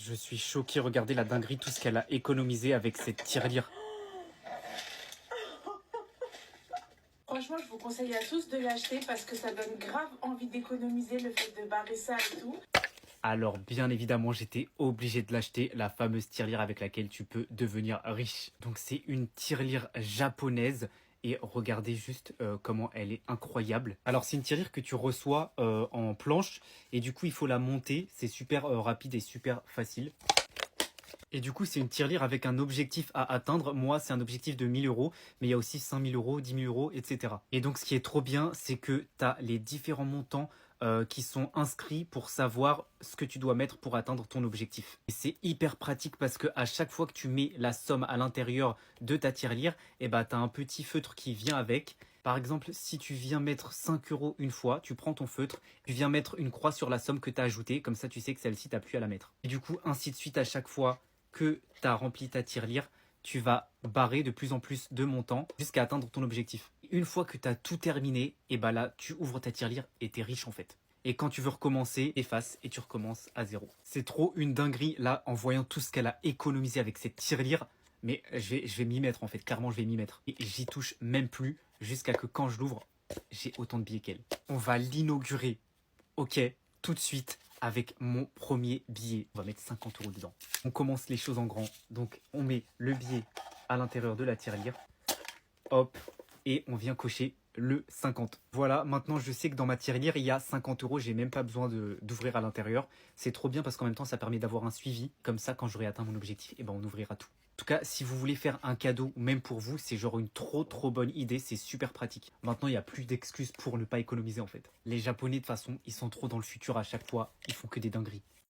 Je suis choqué, regardez la dinguerie, tout ce qu'elle a économisé avec cette tirelire. Franchement, je vous conseille à tous de l'acheter parce que ça donne grave envie d'économiser le fait de barrer ça et tout. Alors bien évidemment, j'étais obligé de l'acheter, la fameuse tirelire avec laquelle tu peux devenir riche. Donc c'est une tirelire japonaise. Et regardez juste comment elle est incroyable. Alors c'est une tirelire que tu reçois en planche. Et du coup il faut la monter. C'est super rapide et super facile. Et du coup, c'est une tirelire avec un objectif à atteindre. Moi, c'est un objectif de 1000 euros, mais il y a aussi 5000 euros, 10 000 euros, etc. Et donc, ce qui est trop bien, c'est que tu as les différents montants qui sont inscrits pour savoir ce que tu dois mettre pour atteindre ton objectif. Et c'est hyper pratique parce que à chaque fois que tu mets la somme à l'intérieur de ta tirelire, et bah, tu as un petit feutre qui vient avec. Par exemple, si tu viens mettre 5 euros une fois, tu prends ton feutre, tu viens mettre une croix sur la somme que tu as ajoutée, comme ça tu sais que celle-ci, tu n'as plus à la mettre. Et du coup, ainsi de suite à chaque fois que tu as rempli ta tirelire, tu vas barrer de plus en plus de montants jusqu'à atteindre ton objectif. Une fois que tu as tout terminé, et bah là, tu ouvres ta tirelire et tu es riche en fait. Et quand tu veux recommencer, efface et tu recommences à zéro. C'est trop une dinguerie là en voyant tout ce qu'elle a économisé avec cette tirelire. Mais je vais m'y mettre en fait, clairement je vais m'y mettre. Et j'y touche même plus jusqu'à que quand je l'ouvre, j'ai autant de billets qu'elle. On va l'inaugurer, ok, tout de suite avec mon premier billet. On va mettre 50 euros dedans. On commence les choses en grand. Donc on met le billet à l'intérieur de la tirelire. Hop, et on vient cocher le 50. Voilà, maintenant je sais que dans ma tirelire, il y a 50 euros. J'ai même pas besoin d'ouvrir à l'intérieur. C'est trop bien parce qu'en même temps, ça permet d'avoir un suivi. Comme ça, quand j'aurai atteint mon objectif, et ben on ouvrira tout. En tout cas, si vous voulez faire un cadeau, même pour vous, c'est genre une trop bonne idée. C'est super pratique. Maintenant, il n'y a plus d'excuses pour ne pas économiser en fait. Les Japonais, de toute façon, ils sont trop dans le futur à chaque fois. Ils font que des dingueries.